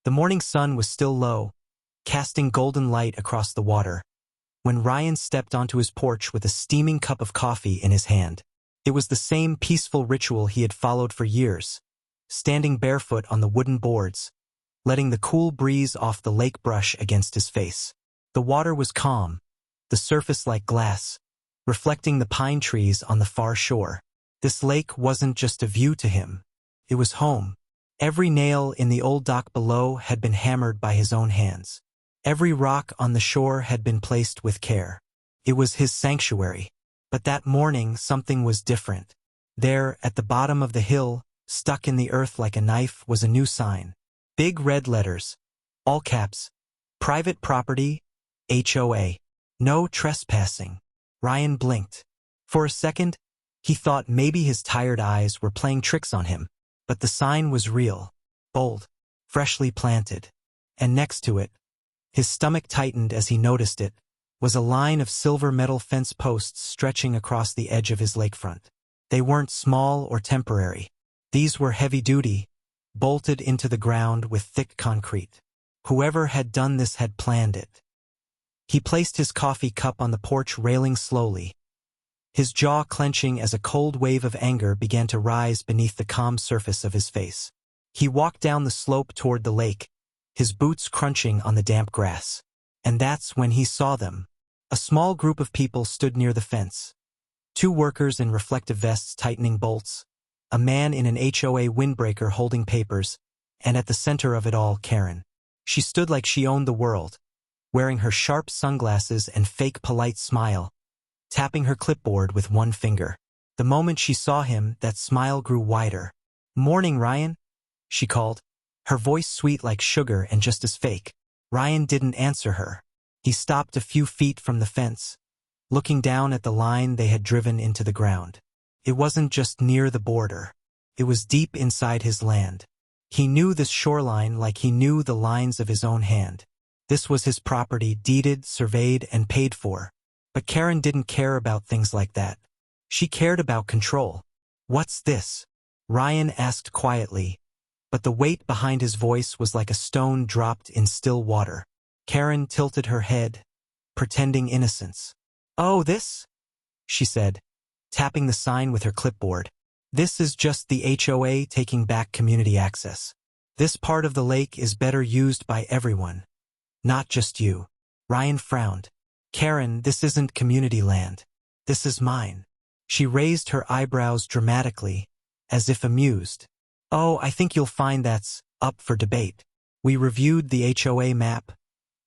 The morning sun was still low, casting golden light across the water, when Ryan stepped onto his porch with a steaming cup of coffee in his hand. It was the same peaceful ritual he had followed for years, standing barefoot on the wooden boards, letting the cool breeze off the lake brush against his face. The water was calm, the surface like glass, reflecting the pine trees on the far shore. This lake wasn't just a view to him. It was home. Every nail in the old dock below had been hammered by his own hands. Every rock on the shore had been placed with care. It was his sanctuary. But that morning something was different. There, at the bottom of the hill, stuck in the earth like a knife, was a new sign. Big red letters, all caps, private property, HOA. No trespassing. Ryan blinked. For a second, he thought maybe his tired eyes were playing tricks on him. But the sign was real, bold, freshly planted. And next to it, his stomach tightened as he noticed it, was a line of silver metal fence posts stretching across the edge of his lakefront. They weren't small or temporary. These were heavy-duty, bolted into the ground with thick concrete. Whoever had done this had planned it. He placed his coffee cup on the porch railing slowly, his jaw clenching as a cold wave of anger began to rise beneath the calm surface of his face. He walked down the slope toward the lake, his boots crunching on the damp grass. And that's when he saw them. A small group of people stood near the fence. 2 workers in reflective vests tightening bolts, a man in an HOA windbreaker holding papers, and at the center of it all, Karen. She stood like she owned the world, wearing her sharp sunglasses and fake polite smile, tapping her clipboard with one finger. The moment she saw him, that smile grew wider. "Morning, Ryan," she called, her voice sweet like sugar and just as fake. Ryan didn't answer her. He stopped a few feet from the fence, looking down at the line they had driven into the ground. It wasn't just near the border. It was deep inside his land. He knew this shoreline like he knew the lines of his own hand. This was his property, deeded, surveyed, and paid for. But Karen didn't care about things like that. She cared about control. "What's this?" Ryan asked quietly, but the weight behind his voice was like a stone dropped in still water. Karen tilted her head, pretending innocence. "Oh, this?" she said, tapping the sign with her clipboard. "This is just the HOA taking back community access. This part of the lake is better used by everyone, not just you." Ryan frowned. "Karen, this isn't community land. This is mine." She raised her eyebrows dramatically, as if amused. "Oh, I think you'll find that's up for debate. We reviewed the HOA map,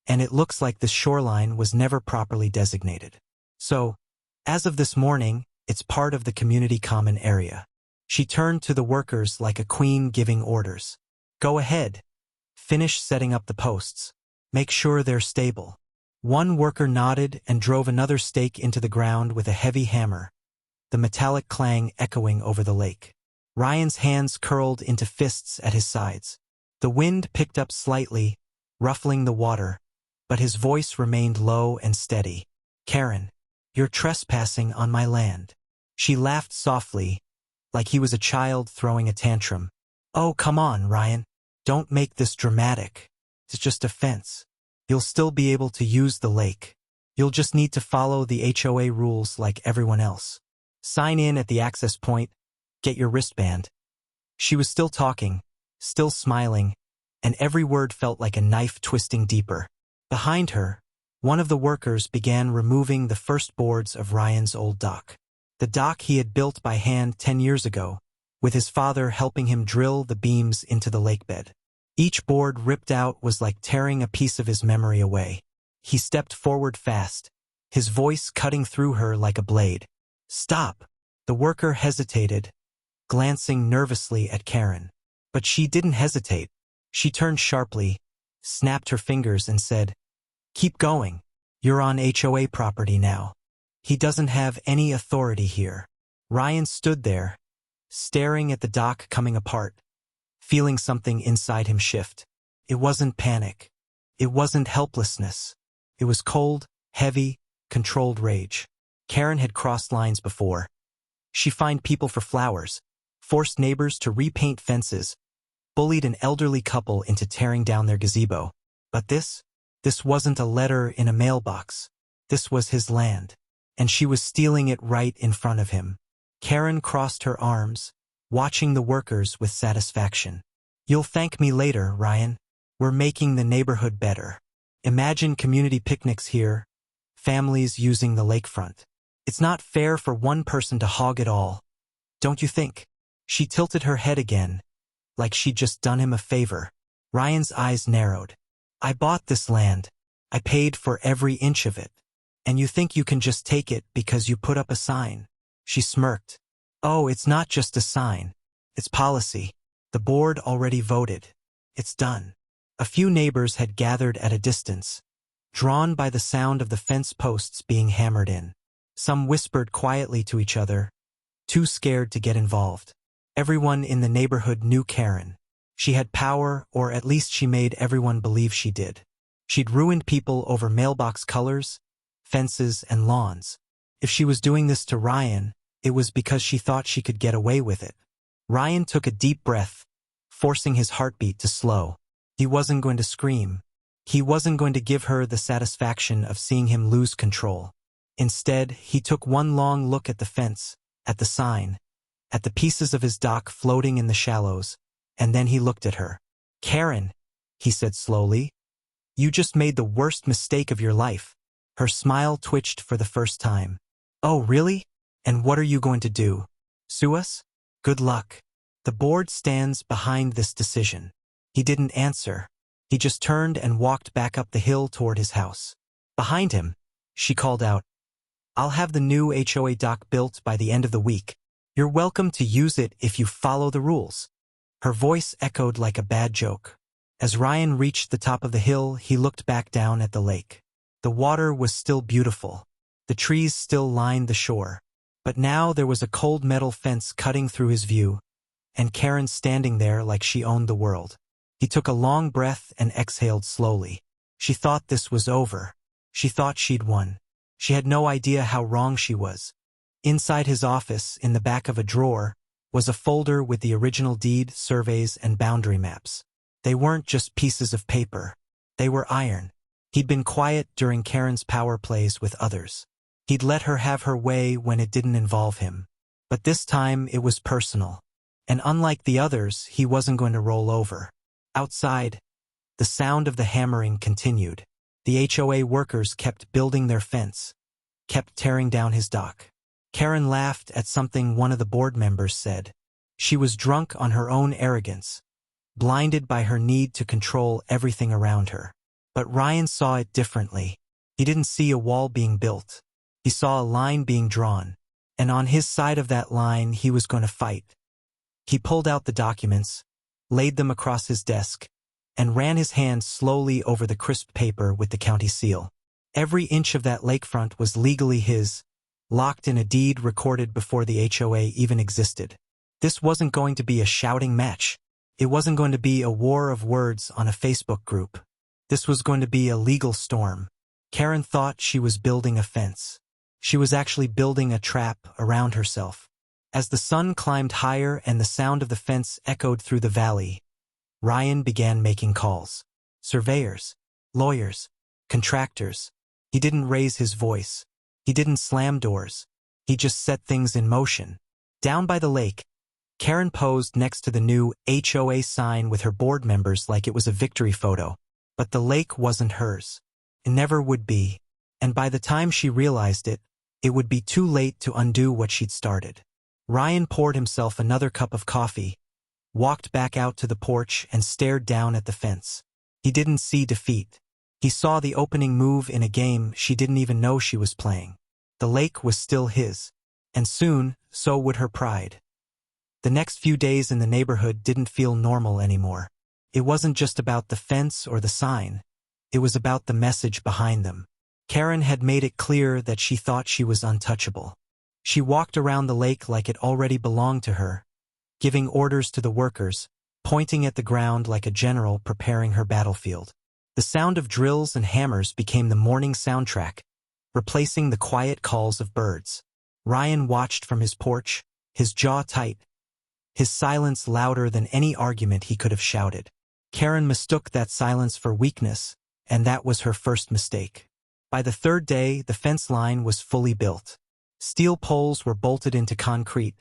and it looks like the shoreline was never properly designated. So, as of this morning, it's part of the community common area." She turned to the workers like a queen giving orders. "Go ahead. Finish setting up the posts. Make sure they're stable." One worker nodded and drove another stake into the ground with a heavy hammer, the metallic clang echoing over the lake. Ryan's hands curled into fists at his sides. The wind picked up slightly, ruffling the water, but his voice remained low and steady. "Karen, you're trespassing on my land." She laughed softly, like he was a child throwing a tantrum. "Oh, come on, Ryan. Don't make this dramatic. It's just a fence. You'll still be able to use the lake. You'll just need to follow the HOA rules like everyone else. Sign in at the access point, get your wristband." She was still talking, still smiling, and every word felt like a knife twisting deeper. Behind her, one of the workers began removing the first boards of Ryan's old dock. The dock he had built by hand 10 years ago, with his father helping him drill the beams into the lakebed. Each board ripped out was like tearing a piece of his memory away. He stepped forward fast, his voice cutting through her like a blade. "Stop!" The worker hesitated, glancing nervously at Karen. But she didn't hesitate. She turned sharply, snapped her fingers and said, "Keep going. You're on HOA property now. He doesn't have any authority here." Ryan stood there, staring at the dock coming apart, feeling something inside him shift. It wasn't panic. It wasn't helplessness. It was cold, heavy, controlled rage. Karen had crossed lines before. She fined people for flowers, forced neighbors to repaint fences, bullied an elderly couple into tearing down their gazebo. But this wasn't a letter in a mailbox. This was his land. And she was stealing it right in front of him. Karen crossed her arms, watching the workers with satisfaction. "You'll thank me later, Ryan. We're making the neighborhood better. Imagine community picnics here, families using the lakefront. It's not fair for one person to hog it all, don't you think?" She tilted her head again, like she'd just done him a favor. Ryan's eyes narrowed. "I bought this land. I paid for every inch of it. And you think you can just take it because you put up a sign?" She smirked. "Oh, it's not just a sign. It's policy. The board already voted. It's done." A few neighbors had gathered at a distance, drawn by the sound of the fence posts being hammered in. Some whispered quietly to each other, too scared to get involved. Everyone in the neighborhood knew Karen. She had power, or at least she made everyone believe she did. She'd ruined people over mailbox colors, fences, and lawns. If she was doing this to Ryan, it was because she thought she could get away with it. Ryan took a deep breath, forcing his heartbeat to slow. He wasn't going to scream. He wasn't going to give her the satisfaction of seeing him lose control. Instead, he took one long look at the fence, at the sign, at the pieces of his dock floating in the shallows, and then he looked at her. "Karen," he said slowly, "you just made the worst mistake of your life." Her smile twitched for the first time. "Oh, really? And what are you going to do? Sue us? Good luck. The board stands behind this decision." He didn't answer. He just turned and walked back up the hill toward his house. Behind him, she called out, "I'll have the new HOA dock built by the end of the week. You're welcome to use it if you follow the rules." Her voice echoed like a bad joke. As Ryan reached the top of the hill, he looked back down at the lake. The water was still beautiful. The trees still lined the shore. But now there was a cold metal fence cutting through his view, and Karen standing there like she owned the world. He took a long breath and exhaled slowly. She thought this was over. She thought she'd won. She had no idea how wrong she was. Inside his office, in the back of a drawer, was a folder with the original deed, surveys, and boundary maps. They weren't just pieces of paper. They were iron. He'd been quiet during Karen's power plays with others. He'd let her have her way when it didn't involve him. But this time it was personal. And unlike the others, he wasn't going to roll over. Outside, the sound of the hammering continued. The HOA workers kept building their fence, kept tearing down his dock. Karen laughed at something one of the board members said. She was drunk on her own arrogance, blinded by her need to control everything around her. But Ryan saw it differently. He didn't see a wall being built. He saw a line being drawn, and on his side of that line he was going to fight. He pulled out the documents, laid them across his desk, and ran his hand slowly over the crisp paper with the county seal. Every inch of that lakefront was legally his, locked in a deed recorded before the HOA even existed. This wasn't going to be a shouting match. It wasn't going to be a war of words on a Facebook group. This was going to be a legal storm. Karen thought she was building a fence. She was actually building a trap around herself. As the sun climbed higher and the sound of the fence echoed through the valley, Ryan began making calls. Surveyors, lawyers, contractors. He didn't raise his voice. He didn't slam doors. He just set things in motion. Down by the lake, Karen posed next to the new HOA sign with her board members like it was a victory photo. But the lake wasn't hers. It never would be. And by the time she realized it, it would be too late to undo what she'd started. Ryan poured himself another cup of coffee, walked back out to the porch, and stared down at the fence. He didn't see defeat. He saw the opening move in a game she didn't even know she was playing. The lake was still his. And soon, so would her pride. The next few days in the neighborhood didn't feel normal anymore. It wasn't just about the fence or the sign. It was about the message behind them. Karen had made it clear that she thought she was untouchable. She walked around the lake like it already belonged to her, giving orders to the workers, pointing at the ground like a general preparing her battlefield. The sound of drills and hammers became the morning soundtrack, replacing the quiet calls of birds. Ryan watched from his porch, his jaw tight, his silence louder than any argument he could have shouted. Karen mistook that silence for weakness, and that was her first mistake. By the third day, the fence line was fully built. Steel poles were bolted into concrete,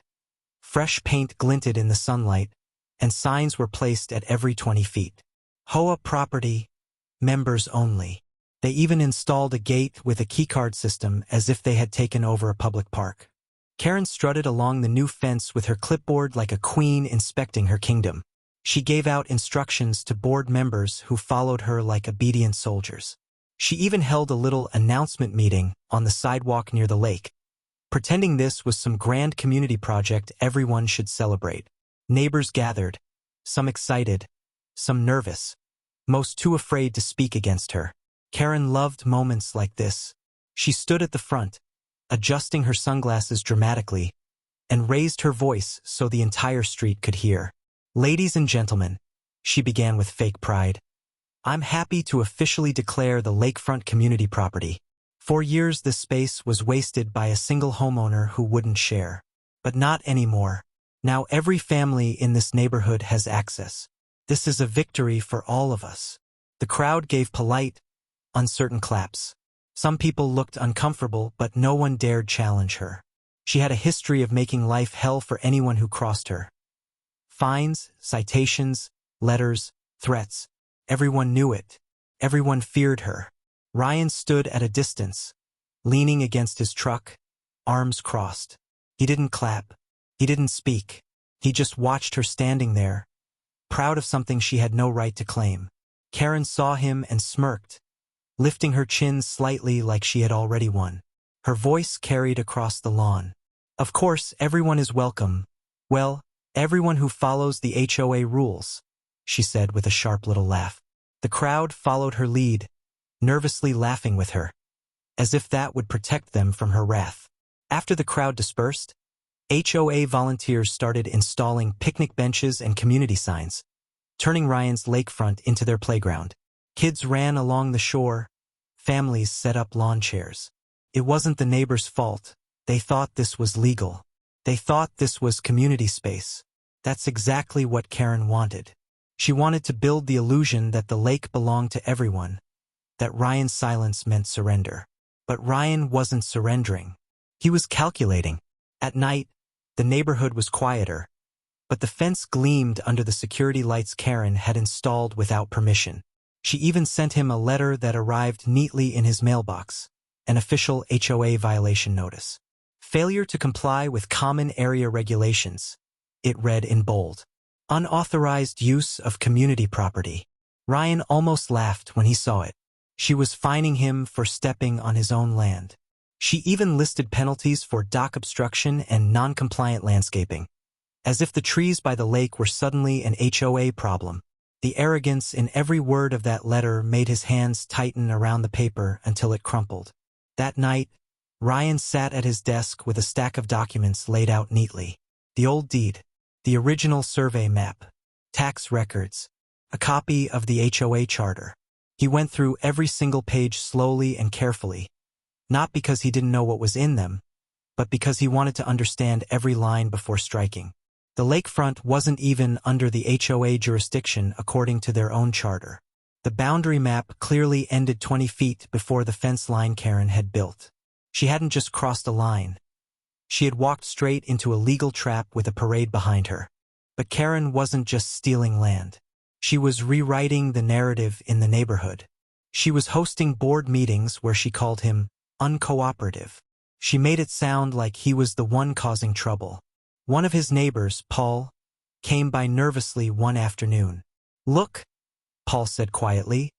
fresh paint glinted in the sunlight, and signs were placed at every 20 feet. HOA property, members only. They even installed a gate with a keycard system as if they had taken over a public park. Karen strutted along the new fence with her clipboard like a queen inspecting her kingdom. She gave out instructions to board members who followed her like obedient soldiers. She even held a little announcement meeting on the sidewalk near the lake, pretending this was some grand community project everyone should celebrate. Neighbors gathered, some excited, some nervous, most too afraid to speak against her. Karen loved moments like this. She stood at the front, adjusting her sunglasses dramatically, and raised her voice so the entire street could hear. "Ladies and gentlemen," she began with fake pride, "I'm happy to officially declare the Lakefront community property. For years this space was wasted by a single homeowner who wouldn't share. But not anymore. Now every family in this neighborhood has access. This is a victory for all of us." The crowd gave polite, uncertain claps. Some people looked uncomfortable, but no one dared challenge her. She had a history of making life hell for anyone who crossed her. Fines, citations, letters, threats. Everyone knew it. Everyone feared her. Ryan stood at a distance, leaning against his truck, arms crossed. He didn't clap. He didn't speak. He just watched her standing there, proud of something she had no right to claim. Karen saw him and smirked, lifting her chin slightly like she had already won. Her voice carried across the lawn. "Of course, everyone is welcome. Well, everyone who follows the HOA rules," she said with a sharp little laugh. The crowd followed her lead, nervously laughing with her, as if that would protect them from her wrath. After the crowd dispersed, HOA volunteers started installing picnic benches and community signs, turning Ryan's lakefront into their playground. Kids ran along the shore. Families set up lawn chairs. It wasn't the neighbors' fault. They thought this was legal. They thought this was community space. That's exactly what Karen wanted. She wanted to build the illusion that the lake belonged to everyone, that Ryan's silence meant surrender. But Ryan wasn't surrendering. He was calculating. At night, the neighborhood was quieter, but the fence gleamed under the security lights Karen had installed without permission. She even sent him a letter that arrived neatly in his mailbox, an official HOA violation notice. "Failure to comply with common area regulations," it read in bold. "Unauthorized use of community property." Ryan almost laughed when he saw it. She was fining him for stepping on his own land. She even listed penalties for dock obstruction and non-compliant landscaping, as if the trees by the lake were suddenly an HOA problem. The arrogance in every word of that letter made his hands tighten around the paper until it crumpled. That night, Ryan sat at his desk with a stack of documents laid out neatly. The old deed, the original survey map, tax records, a copy of the HOA charter. He went through every single page slowly and carefully, not because he didn't know what was in them, but because he wanted to understand every line before striking. The lakefront wasn't even under the HOA jurisdiction according to their own charter. The boundary map clearly ended 20 feet before the fence line Karen had built. She hadn't just crossed a line. She had walked straight into a legal trap with a parade behind her. But Karen wasn't just stealing land. She was rewriting the narrative in the neighborhood. She was hosting board meetings where she called him uncooperative. She made it sound like he was the one causing trouble. One of his neighbors, Paul, came by nervously one afternoon. "Look," Paul said quietly,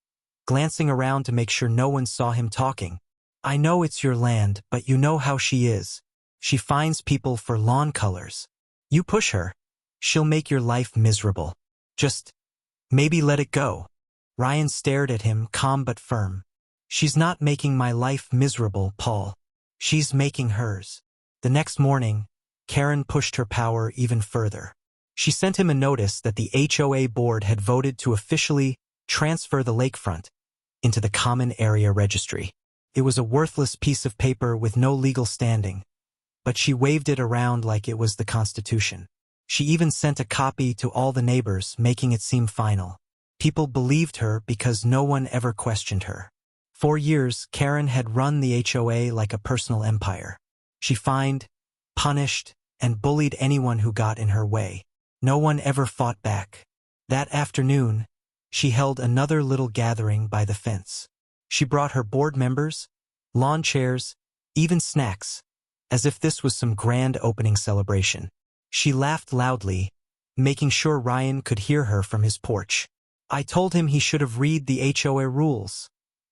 glancing around to make sure no one saw him talking. "I know it's your land, but you know how she is. She fines people for lawn colors. You push her, she'll make your life miserable. Just maybe let it go." Ryan stared at him, calm but firm. "She's not making my life miserable, Paul. She's making hers." The next morning, Karen pushed her power even further. She sent him a notice that the HOA board had voted to officially transfer the lakefront into the Common Area Registry. It was a worthless piece of paper with no legal standing, but she waved it around like it was the Constitution. She even sent a copy to all the neighbors, making it seem final. People believed her because no one ever questioned her. For years, Karen had run the HOA like a personal empire. She fined, punished, and bullied anyone who got in her way. No one ever fought back. That afternoon, she held another little gathering by the fence. She brought her board members, lawn chairs, even snacks, as if this was some grand opening celebration. She laughed loudly, making sure Ryan could hear her from his porch. "I told him he should have read the HOA rules,"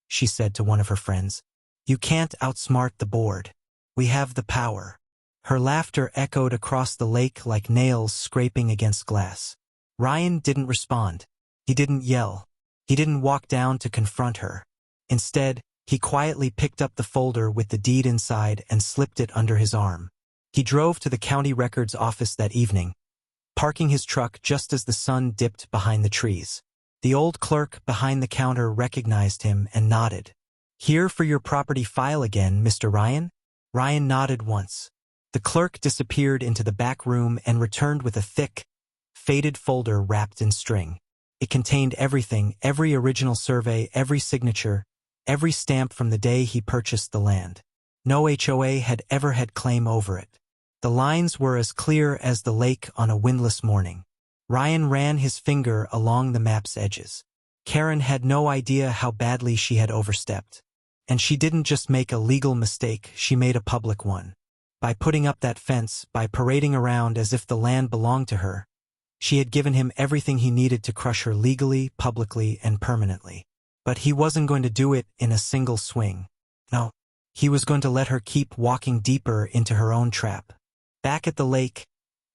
she said to one of her friends. "You can't outsmart the board. We have the power." Her laughter echoed across the lake like nails scraping against glass. Ryan didn't respond. He didn't yell. He didn't walk down to confront her. Instead, he quietly picked up the folder with the deed inside and slipped it under his arm. He drove to the county records office that evening, parking his truck just as the sun dipped behind the trees. The old clerk behind the counter recognized him and nodded. "Here for your property file again, Mr. Ryan?" Ryan nodded once. The clerk disappeared into the back room and returned with a thick, faded folder wrapped in string. It contained everything, every original survey, every signature, every stamp from the day he purchased the land. No HOA had ever had claim over it. The lines were as clear as the lake on a windless morning. Ryan ran his finger along the map's edges. Karen had no idea how badly she had overstepped. And she didn't just make a legal mistake, she made a public one. By putting up that fence, by parading around as if the land belonged to her, she had given him everything he needed to crush her legally, publicly, and permanently. But he wasn't going to do it in a single swing. No, he was going to let her keep walking deeper into her own trap. Back at the lake,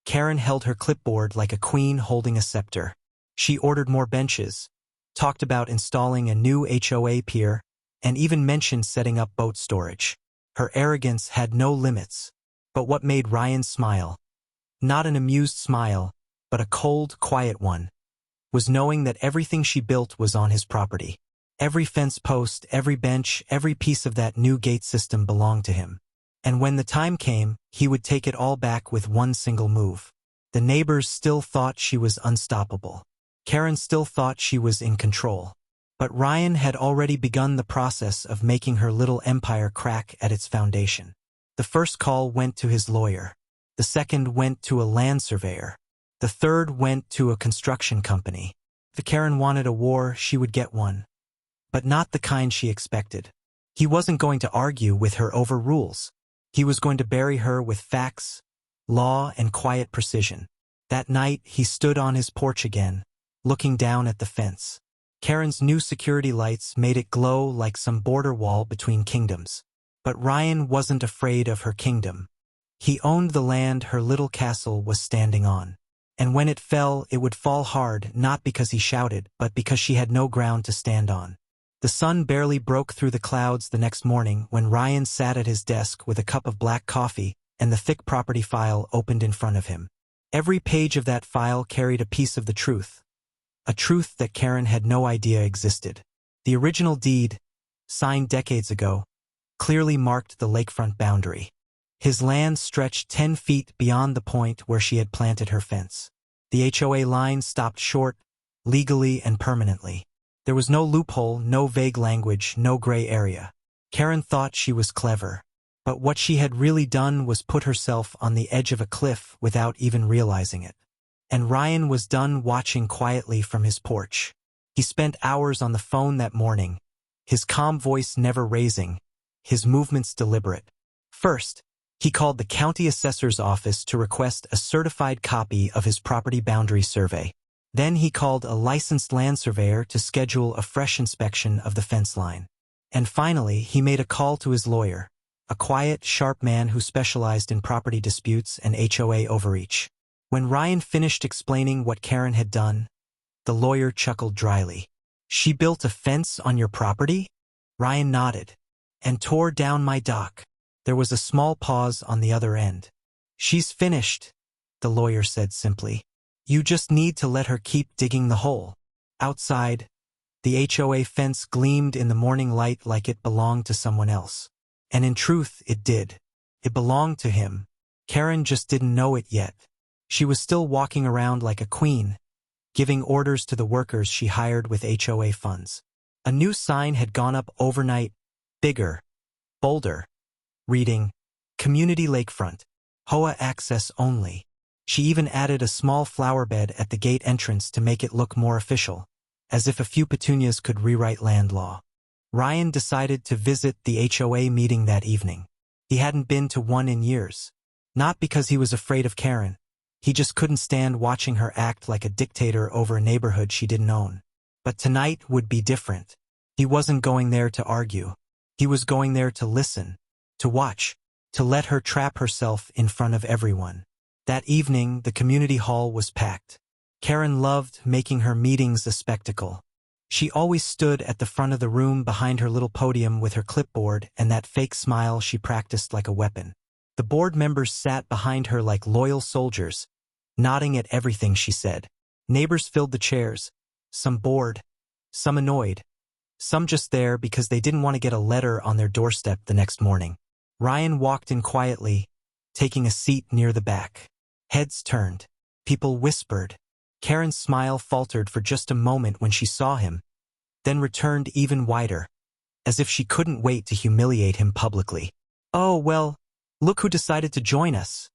Karen held her clipboard like a queen holding a scepter. She ordered more benches, talked about installing a new HOA pier, and even mentioned setting up boat storage. Her arrogance had no limits. But what made Ryan smile, not an amused smile, but a cold, quiet one, was knowing that everything she built was on his property. Every fence post, every bench, every piece of that new gate system belonged to him. And when the time came, he would take it all back with one single move. The neighbors still thought she was unstoppable. Karen still thought she was in control. But Ryan had already begun the process of making her little empire crack at its foundation. The first call went to his lawyer. The second went to a land surveyor. The third went to a construction company. If Karen wanted a war, she would get one. But not the kind she expected. He wasn't going to argue with her over rules. He was going to bury her with facts, law, and quiet precision. That night, he stood on his porch again, looking down at the fence. Karen's new security lights made it glow like some border wall between kingdoms. But Ryan wasn't afraid of her kingdom. He owned the land her little castle was standing on. And when it fell, it would fall hard, not because he shouted, but because she had no ground to stand on. The sun barely broke through the clouds the next morning when Ryan sat at his desk with a cup of black coffee and the thick property file opened in front of him. Every page of that file carried a piece of the truth. A truth that Karen had no idea existed. The original deed, signed decades ago, clearly marked the lakefront boundary. His land stretched 10 feet beyond the point where she had planted her fence. The HOA line stopped short, legally and permanently. There was no loophole, no vague language, no gray area. Karen thought she was clever. But what she had really done was put herself on the edge of a cliff without even realizing it. And Ryan was done watching quietly from his porch. He spent hours on the phone that morning, his calm voice never raising, his movements deliberate. First, he called the county assessor's office to request a certified copy of his property boundary survey. Then he called a licensed land surveyor to schedule a fresh inspection of the fence line. And finally, he made a call to his lawyer, a quiet, sharp man who specialized in property disputes and HOA overreach. When Ryan finished explaining what Karen had done, the lawyer chuckled dryly. "She built a fence on your property?" Ryan nodded. "And tore down my dock." There was a small pause on the other end. "She's finished," the lawyer said simply. "You just need to let her keep digging the hole." Outside, the HOA fence gleamed in the morning light like it belonged to someone else. And in truth, it did. It belonged to him. Karen just didn't know it yet. She was still walking around like a queen, giving orders to the workers she hired with HOA funds. A new sign had gone up overnight, bigger, bolder, reading, Community Lakefront, HOA access only. She even added a small flower bed at the gate entrance to make it look more official, as if a few petunias could rewrite land law. Ryan decided to visit the HOA meeting that evening. He hadn't been to one in years. Not because he was afraid of Karen. He just couldn't stand watching her act like a dictator over a neighborhood she didn't own. But tonight would be different. He wasn't going there to argue. He was going there to listen, to watch, to let her trap herself in front of everyone. That evening, the community hall was packed. Karen loved making her meetings a spectacle. She always stood at the front of the room behind her little podium with her clipboard and that fake smile she practiced like a weapon. The board members sat behind her like loyal soldiers, nodding at everything she said. Neighbors filled the chairs, some bored, some annoyed, some just there because they didn't want to get a letter on their doorstep the next morning. Ryan walked in quietly, taking a seat near the back. Heads turned. People whispered. Karen's smile faltered for just a moment when she saw him, then returned even wider, as if she couldn't wait to humiliate him publicly. "Oh, well, look who decided to join us,"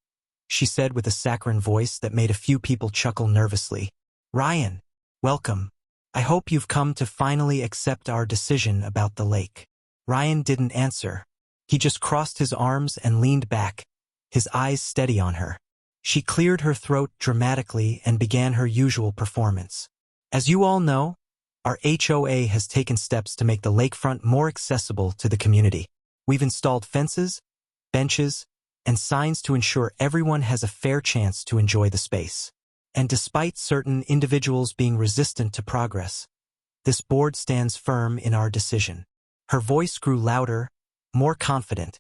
she said with a saccharine voice that made a few people chuckle nervously. "Ryan, welcome. I hope you've come to finally accept our decision about the lake." Ryan didn't answer. He just crossed his arms and leaned back, his eyes steady on her. She cleared her throat dramatically and began her usual performance. "As you all know, our HOA has taken steps to make the lakefront more accessible to the community. We've installed fences, benches, and signs to ensure everyone has a fair chance to enjoy the space. And despite certain individuals being resistant to progress, this board stands firm in our decision." Her voice grew louder, more confident,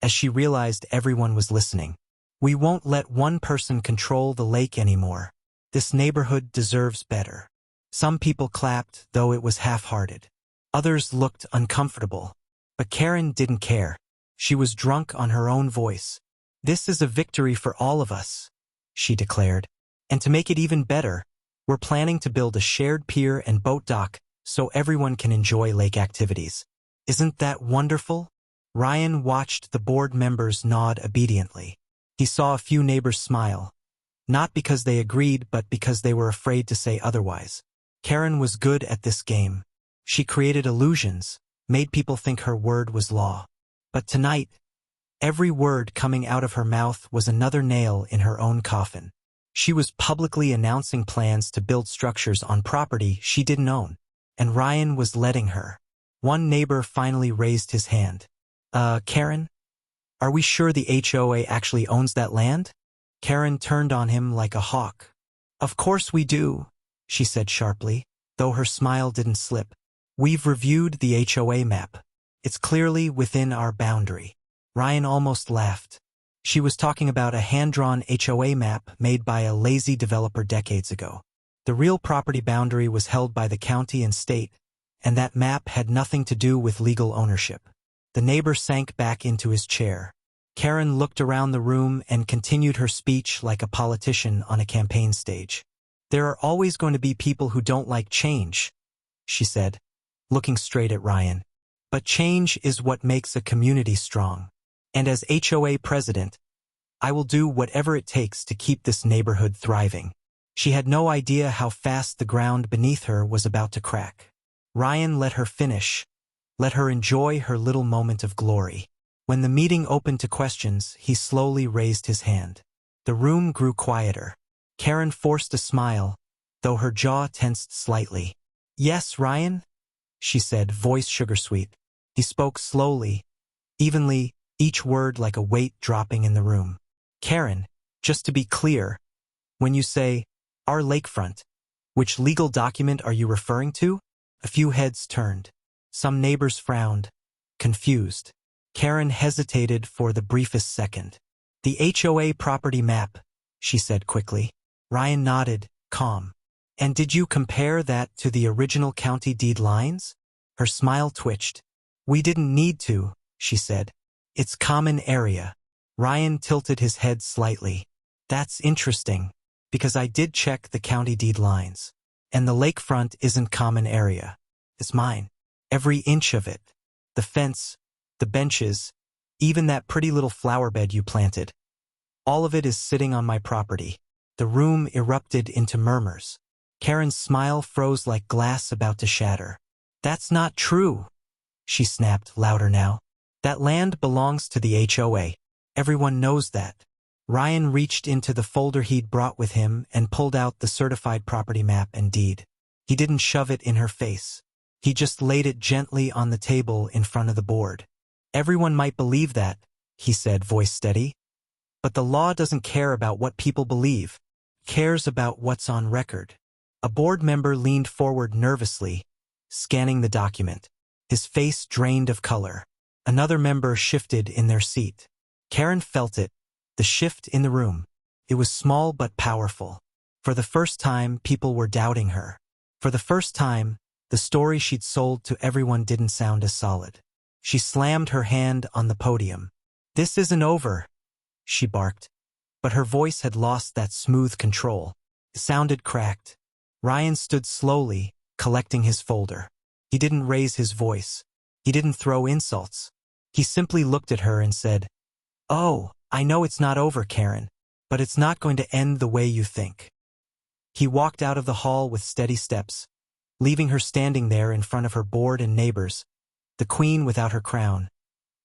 as she realized everyone was listening. "We won't let one person control the lake anymore. This neighborhood deserves better." Some people clapped, though it was half-hearted. Others looked uncomfortable. But Karen didn't care. She was drunk on her own voice. "This is a victory for all of us," she declared. "And to make it even better, we're planning to build a shared pier and boat dock so everyone can enjoy lake activities. Isn't that wonderful?" Ryan watched the board members nod obediently. He saw a few neighbors smile, not because they agreed but because they were afraid to say otherwise. Karen was good at this game. She created illusions, made people think her word was law. But tonight, every word coming out of her mouth was another nail in her own coffin. She was publicly announcing plans to build structures on property she didn't own, and Ryan was letting her. One neighbor finally raised his hand. Karen? Are we sure the HOA actually owns that land?" Karen turned on him like a hawk. "Of course we do," she said sharply, though her smile didn't slip. "We've reviewed the HOA map. It's clearly within our boundary." Ryan almost laughed. She was talking about a hand-drawn HOA map made by a lazy developer decades ago. The real property boundary was held by the county and state, and that map had nothing to do with legal ownership. The neighbor sank back into his chair. Karen looked around the room and continued her speech like a politician on a campaign stage. "There are always going to be people who don't like change," she said, looking straight at Ryan. "But change is what makes a community strong. And as HOA president, I will do whatever it takes to keep this neighborhood thriving." She had no idea how fast the ground beneath her was about to crack. Ryan let her finish, let her enjoy her little moment of glory. When the meeting opened to questions, he slowly raised his hand. The room grew quieter. Karen forced a smile, though her jaw tensed slightly. "Yes, Ryan?" she said, voice sugar-sweet. He spoke slowly, evenly, each word like a weight dropping in the room. "Karen, just to be clear, when you say, our lakefront, which legal document are you referring to?" A few heads turned. Some neighbors frowned, confused. Karen hesitated for the briefest second. "The HOA property map," she said quickly. Ryan nodded, calm. "And did you compare that to the original county deed lines?" Her smile twitched. "We didn't need to," she said. "It's common area." Ryan tilted his head slightly. That's interesting, because I did check the county deed lines. And the lakefront isn't common area. It's mine. Every inch of it. The fence, the benches, even that pretty little flower bed you planted. All of it is sitting on my property. The room erupted into murmurs. Karen's smile froze like glass about to shatter. That's not true, she snapped louder now. That land belongs to the HOA. Everyone knows that. Ryan reached into the folder he'd brought with him and pulled out the certified property map and deed. He didn't shove it in her face. He just laid it gently on the table in front of the board. Everyone might believe that, he said, voice steady. But the law doesn't care about what people believe. It cares about what's on record. A board member leaned forward nervously, scanning the document. His face drained of color. Another member shifted in their seat. Karen felt it. The shift in the room. It was small but powerful. For the first time, people were doubting her. For the first time, the story she'd sold to everyone didn't sound as solid. She slammed her hand on the podium. This isn't over, she barked. But her voice had lost that smooth control. It sounded cracked. Ryan stood slowly, collecting his folder. He didn't raise his voice. He didn't throw insults. He simply looked at her and said, "Oh, I know it's not over, Karen, but it's not going to end the way you think." He walked out of the hall with steady steps, leaving her standing there in front of her board and neighbors, the queen without her crown,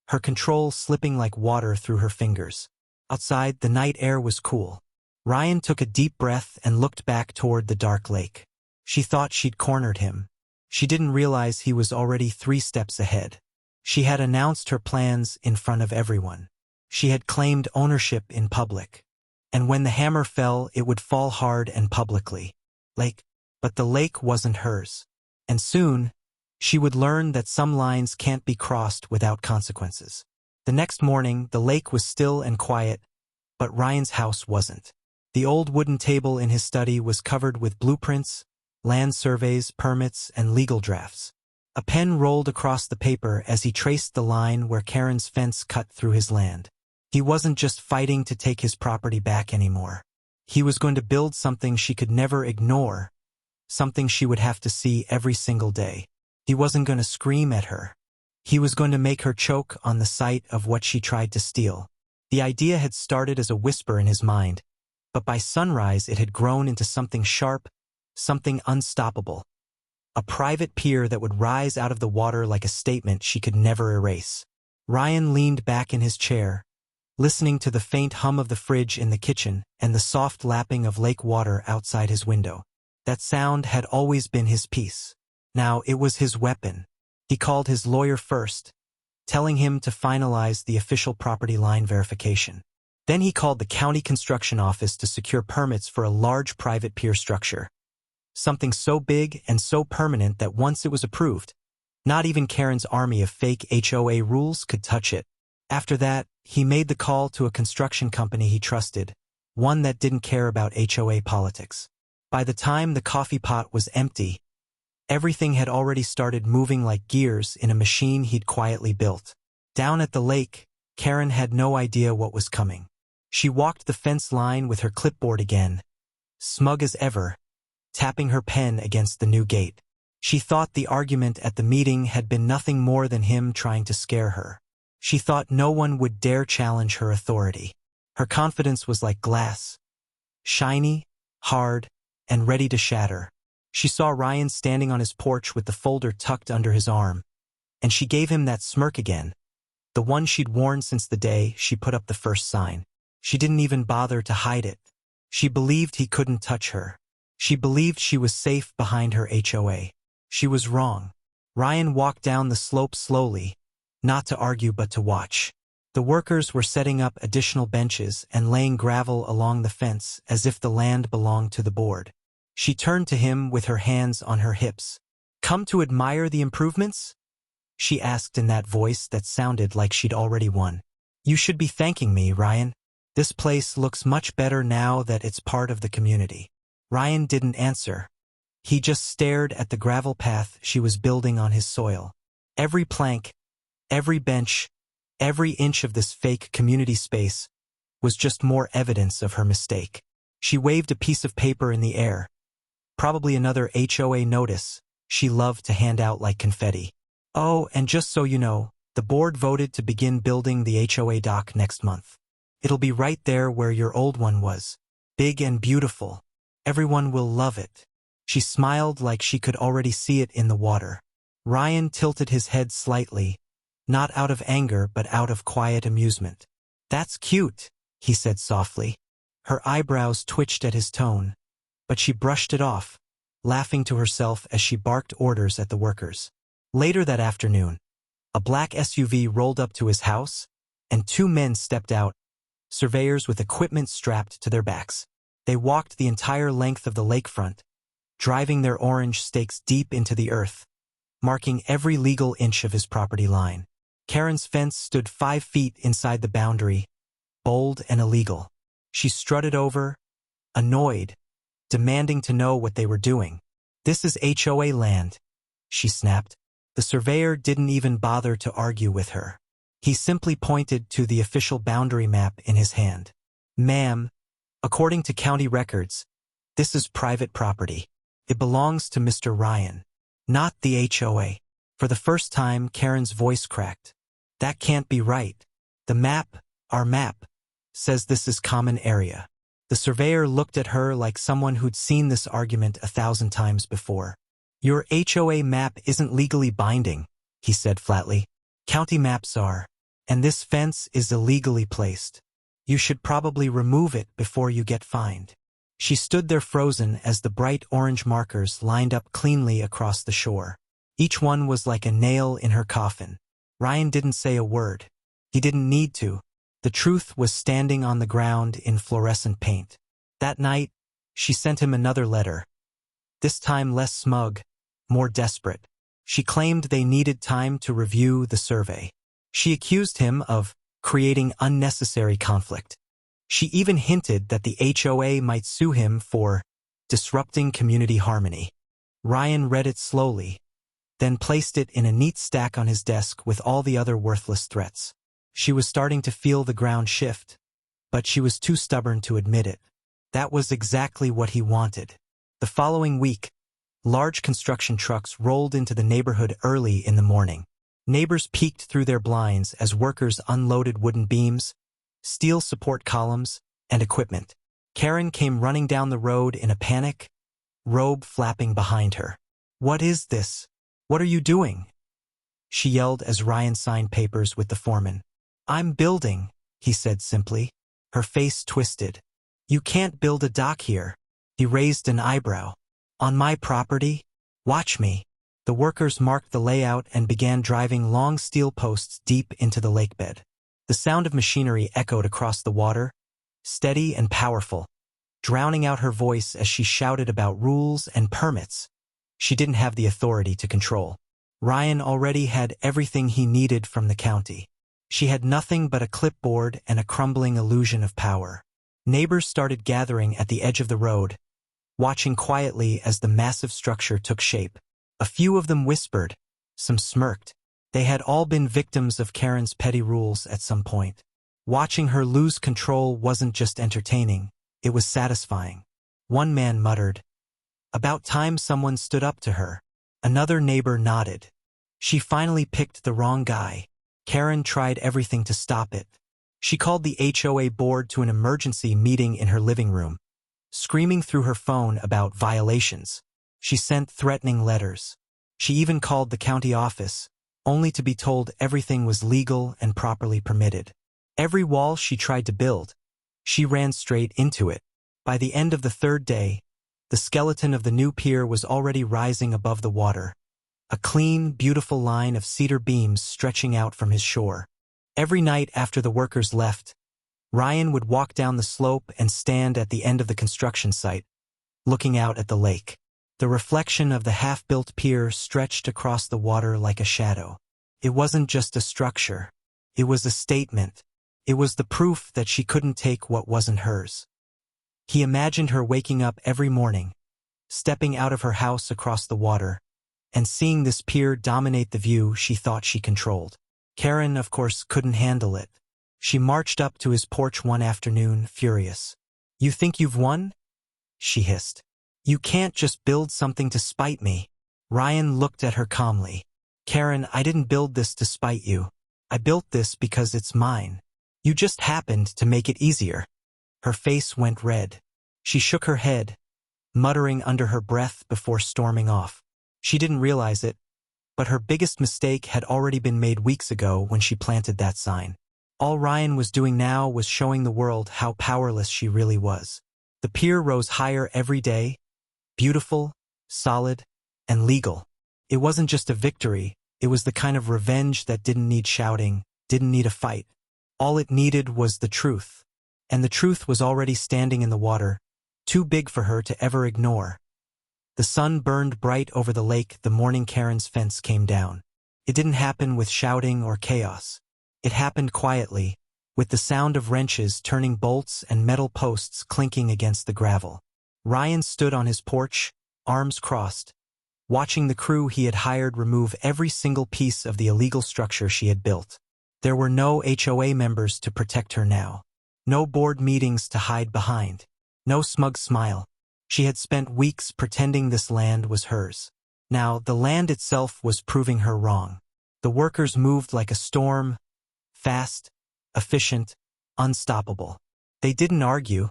her control slipping like water through her fingers. Outside, the night air was cool. Ryan took a deep breath and looked back toward the dark lake. She thought she'd cornered him. She didn't realize he was already 3 steps ahead. She had announced her plans in front of everyone. She had claimed ownership in public. And when the hammer fell, it would fall hard and publicly. But the lake wasn't hers. And soon, she would learn that some lines can't be crossed without consequences. The next morning, the lake was still and quiet, but Ryan's house wasn't. The old wooden table in his study was covered with blueprints, land surveys, permits, and legal drafts. A pen rolled across the paper as he traced the line where Karen's fence cut through his land. He wasn't just fighting to take his property back anymore. He was going to build something she could never ignore, something she would have to see every single day. He wasn't going to scream at her. He was going to make her choke on the sight of what she tried to steal. The idea had started as a whisper in his mind, but by sunrise it had grown into something sharp, something unstoppable. A private pier that would rise out of the water like a statement she could never erase. Ryan leaned back in his chair, listening to the faint hum of the fridge in the kitchen and the soft lapping of lake water outside his window. That sound had always been his peace. Now it was his weapon. He called his lawyer first, telling him to finalize the official property line verification. Then he called the county construction office to secure permits for a large private pier structure. Something so big and so permanent that once it was approved, not even Karen's army of fake HOA rules could touch it. After that, he made the call to a construction company he trusted, one that didn't care about HOA politics. By the time the coffee pot was empty, everything had already started moving like gears in a machine he'd quietly built. Down at the lake, Karen had no idea what was coming. She walked the fence line with her clipboard again, smug as ever, tapping her pen against the new gate. She thought the argument at the meeting had been nothing more than him trying to scare her. She thought no one would dare challenge her authority. Her confidence was like glass, shiny, hard, and ready to shatter. She saw Ryan standing on his porch with the folder tucked under his arm, and she gave him that smirk again, the one she'd worn since the day she put up the first sign. She didn't even bother to hide it. She believed he couldn't touch her. She believed she was safe behind her HOA. She was wrong. Ryan walked down the slope slowly, not to argue but to watch. The workers were setting up additional benches and laying gravel along the fence as if the land belonged to the board. She turned to him with her hands on her hips. "Come to admire the improvements?" she asked in that voice that sounded like she'd already won. "You should be thanking me, Ryan. This place looks much better now that it's part of the community." Ryan didn't answer. He just stared at the gravel path she was building on his soil. Every plank, every bench, every inch of this fake community space was just more evidence of her mistake. She waved a piece of paper in the air. Probably another HOA notice she loved to hand out like confetti. Oh, and just so you know, the board voted to begin building the HOA dock next month. It'll be right there where your old one was. Big and beautiful. Everyone will love it. She smiled like she could already see it in the water. Ryan tilted his head slightly, not out of anger but out of quiet amusement. That's cute, he said softly. Her eyebrows twitched at his tone, but she brushed it off, laughing to herself as she barked orders at the workers. Later that afternoon, a black SUV rolled up to his house, and two men stepped out, surveyors with equipment strapped to their backs. They walked the entire length of the lakefront, driving their orange stakes deep into the earth, marking every legal inch of his property line. Karen's fence stood 5 feet inside the boundary, bold and illegal. She strutted over, annoyed, demanding to know what they were doing. This is HOA land, she snapped. The surveyor didn't even bother to argue with her. He simply pointed to the official boundary map in his hand. Ma'am, according to county records, this is private property. It belongs to Mr. Ryan, not the HOA. For the first time, Karen's voice cracked. That can't be right. The map, our map, says this is common area. The surveyor looked at her like someone who'd seen this argument 1,000 times before. Your HOA map isn't legally binding, he said flatly. County maps are, and this fence is illegally placed. You should probably remove it before you get fined. She stood there frozen as the bright orange markers lined up cleanly across the shore. Each one was like a nail in her coffin. Ryan didn't say a word. He didn't need to. The truth was standing on the ground in fluorescent paint. That night, she sent him another letter. This time less smug, more desperate. She claimed they needed time to review the survey. She accused him of creating unnecessary conflict. She even hinted that the HOA might sue him for disrupting community harmony. Ryan read it slowly, then placed it in a neat stack on his desk with all the other worthless threats. She was starting to feel the ground shift, but she was too stubborn to admit it. That was exactly what he wanted. The following week, large construction trucks rolled into the neighborhood early in the morning. Neighbors peeked through their blinds as workers unloaded wooden beams, steel support columns, and equipment. Karen came running down the road in a panic, robe flapping behind her. What is this? What are you doing? She yelled as Ryan signed papers with the foreman. I'm building, he said simply. Her face twisted. You can't build a dock here. He raised an eyebrow. On my property? Watch me. The workers marked the layout and began driving long steel posts deep into the lakebed. The sound of machinery echoed across the water, steady and powerful, drowning out her voice as she shouted about rules and permits she didn't have the authority to control. Ryan already had everything he needed from the county. She had nothing but a clipboard and a crumbling illusion of power. Neighbors started gathering at the edge of the road, watching quietly as the massive structure took shape. A few of them whispered, some smirked. They had all been victims of Karen's petty rules at some point. Watching her lose control wasn't just entertaining, it was satisfying. One man muttered, "About time someone stood up to her." Another neighbor nodded. She finally picked the wrong guy. Karen tried everything to stop it. She called the HOA board to an emergency meeting in her living room, screaming through her phone about violations. She sent threatening letters. She even called the county office, only to be told everything was legal and properly permitted. Every wall she tried to build, she ran straight into it. By the end of the 3rd day, the skeleton of the new pier was already rising above the water, a clean, beautiful line of cedar beams stretching out from his shore. Every night after the workers left, Ryan would walk down the slope and stand at the end of the construction site, looking out at the lake. The reflection of the half-built pier stretched across the water like a shadow. It wasn't just a structure. It was a statement. It was the proof that she couldn't take what wasn't hers. He imagined her waking up every morning, stepping out of her house across the water, and seeing this pier dominate the view she thought she controlled. Karen, of course, couldn't handle it. She marched up to his porch one afternoon, furious. "You think you've won?" she hissed. "You can't just build something to spite me." Ryan looked at her calmly. "Karen, I didn't build this to spite you. I built this because it's mine. You just happened to make it easier." Her face went red. She shook her head, muttering under her breath before storming off. She didn't realize it, but her biggest mistake had already been made weeks ago when she planted that sign. All Ryan was doing now was showing the world how powerless she really was. The pier rose higher every day, beautiful, solid, and legal. It wasn't just a victory, it was the kind of revenge that didn't need shouting, didn't need a fight. All it needed was the truth. And the truth was already standing in the water, too big for her to ever ignore. The sun burned bright over the lake the morning Karen's fence came down. It didn't happen with shouting or chaos. It happened quietly, with the sound of wrenches turning bolts and metal posts clinking against the gravel. Ryan stood on his porch, arms crossed, watching the crew he had hired remove every single piece of the illegal structure she had built. There were no HOA members to protect her now. No board meetings to hide behind. No smug smile. She had spent weeks pretending this land was hers. Now, the land itself was proving her wrong. The workers moved like a storm, fast, efficient, unstoppable. They didn't argue.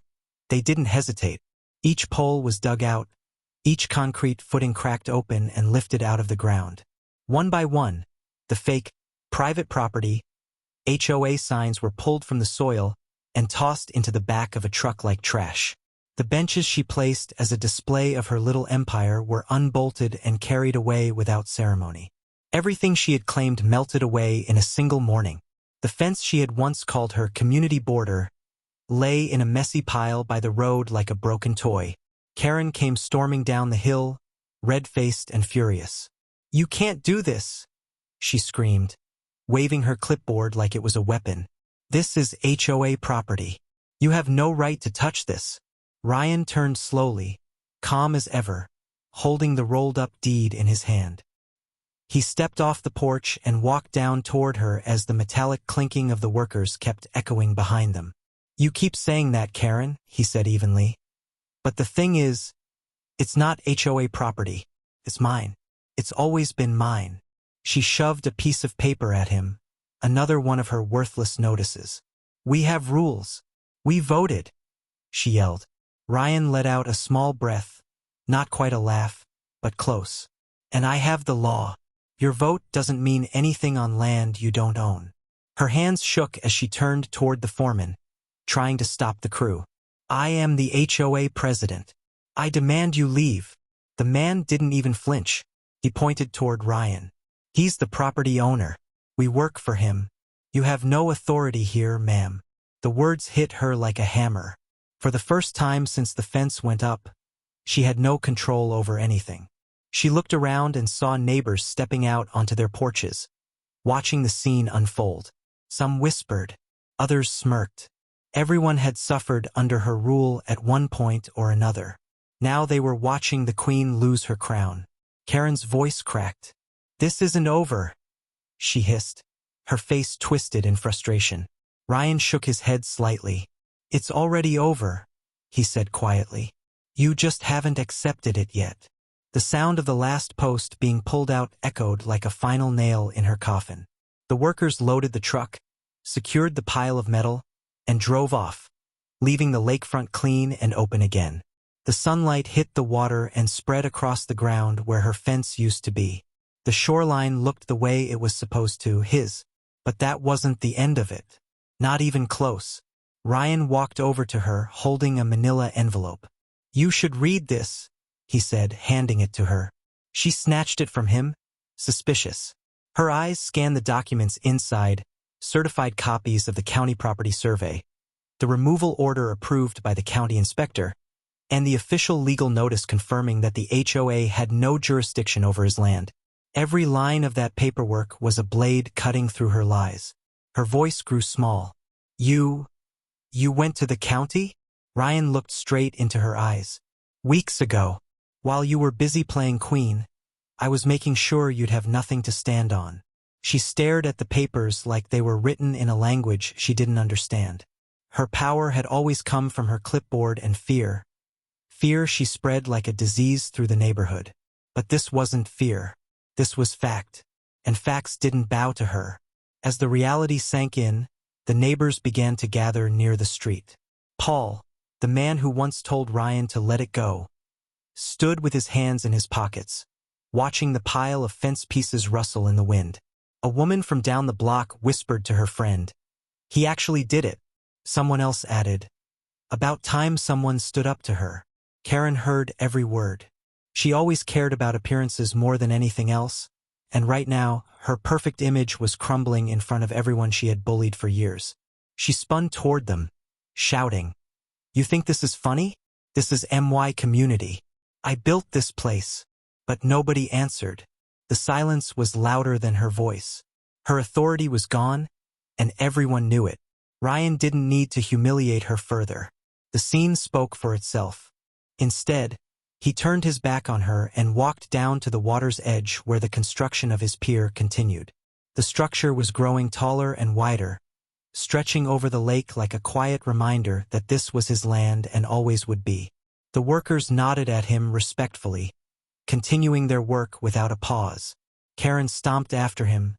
They didn't hesitate. Each pole was dug out, each concrete footing cracked open and lifted out of the ground. One by one, the fake, private property, HOA signs were pulled from the soil and tossed into the back of a truck like trash. The benches she placed as a display of her little empire were unbolted and carried away without ceremony. Everything she had claimed melted away in a single morning. The fence she had once called her community border lay in a messy pile by the road like a broken toy. Karen came storming down the hill, red-faced and furious. "You can't do this," she screamed, waving her clipboard like it was a weapon. "This is HOA property. You have no right to touch this." Ryan turned slowly, calm as ever, holding the rolled-up deed in his hand. He stepped off the porch and walked down toward her as the metallic clinking of the workers kept echoing behind them. "You keep saying that, Karen," he said evenly. "But the thing is, it's not HOA property. It's mine. It's always been mine." She shoved a piece of paper at him, another one of her worthless notices. "We have rules. We voted," she yelled. Ryan let out a small breath, not quite a laugh, but close. "And I have the law. Your vote doesn't mean anything on land you don't own." Her hands shook as she turned toward the foreman, trying to stop the crew. "I am the HOA president. I demand you leave." The man didn't even flinch. He pointed toward Ryan. "He's the property owner. We work for him. You have no authority here, ma'am." The words hit her like a hammer. For the first time since the fence went up, she had no control over anything. She looked around and saw neighbors stepping out onto their porches, watching the scene unfold. Some whispered, others smirked. Everyone had suffered under her rule at one point or another. Now they were watching the queen lose her crown. Karen's voice cracked. "This isn't over," she hissed, her face twisted in frustration. Ryan shook his head slightly. "It's already over," he said quietly. "You just haven't accepted it yet." The sound of the last post being pulled out echoed like a final nail in her coffin. The workers loaded the truck, secured the pile of metal, and drove off, leaving the lakefront clean and open again. The sunlight hit the water and spread across the ground where her fence used to be. The shoreline looked the way it was supposed to, his. But that wasn't the end of it. Not even close. Ryan walked over to her, holding a manila envelope. "You should read this," he said, handing it to her. She snatched it from him, suspicious. Her eyes scanned the documents inside, certified copies of the county property survey, the removal order approved by the county inspector, and the official legal notice confirming that the HOA had no jurisdiction over his land. Every line of that paperwork was a blade cutting through her lies. Her voice grew small. You went to the county?" Ryan looked straight into her eyes. "Weeks ago. While you were busy playing queen, I was making sure you'd have nothing to stand on." She stared at the papers like they were written in a language she didn't understand. Her power had always come from her clipboard and fear. Fear she spread like a disease through the neighborhood. But this wasn't fear. This was fact. And facts didn't bow to her. As the reality sank in, the neighbors began to gather near the street. Paul, the man who once told Ryan to let it go, stood with his hands in his pockets, watching the pile of fence pieces rustle in the wind. A woman from down the block whispered to her friend, "He actually did it." Someone else added, "About time someone stood up to her." Karen heard every word. She always cared about appearances more than anything else, and right now, her perfect image was crumbling in front of everyone she had bullied for years. She spun toward them, shouting, "You think this is funny? This is my community. I built this place." But nobody answered. The silence was louder than her voice. Her authority was gone, and everyone knew it. Ryan didn't need to humiliate her further. The scene spoke for itself. Instead, he turned his back on her and walked down to the water's edge where the construction of his pier continued. The structure was growing taller and wider, stretching over the lake like a quiet reminder that this was his land and always would be. The workers nodded at him respectfully, continuing their work without a pause. Karen stomped after him,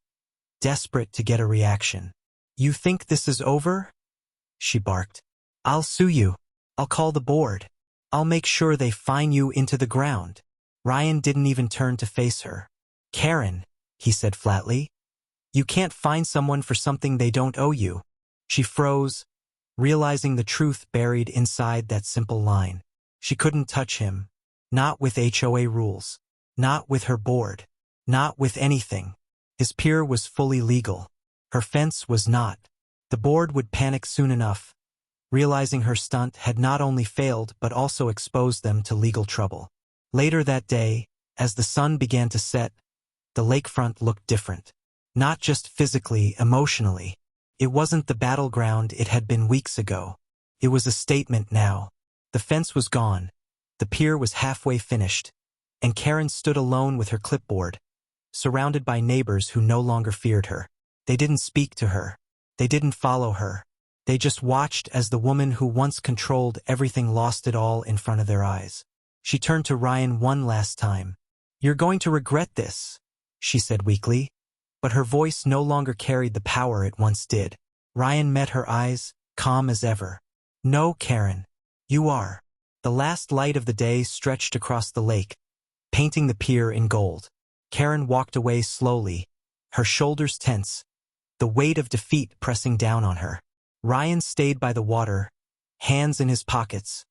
desperate to get a reaction. "You think this is over?" she barked. "I'll sue you. I'll call the board. I'll make sure they fine you into the ground." Ryan didn't even turn to face her. "Karen," he said flatly, "you can't fine someone for something they don't owe you." She froze, realizing the truth buried inside that simple line. She couldn't touch him. Not with HOA rules. Not with her board. Not with anything. His pier was fully legal. Her fence was not. The board would panic soon enough, realizing her stunt had not only failed but also exposed them to legal trouble. Later that day, as the sun began to set, the lakefront looked different. Not just physically, emotionally. It wasn't the battleground it had been weeks ago. It was a statement now. The fence was gone. The pier was halfway finished, and Karen stood alone with her clipboard, surrounded by neighbors who no longer feared her. They didn't speak to her. They didn't follow her. They just watched as the woman who once controlled everything lost it all in front of their eyes. She turned to Ryan one last time. "You're going to regret this," she said weakly, but her voice no longer carried the power it once did. Ryan met her eyes, calm as ever. "No, Karen. You are." The last light of the day stretched across the lake, painting the pier in gold. Karen walked away slowly, her shoulders tense, the weight of defeat pressing down on her. Ryan stayed by the water, hands in his pockets,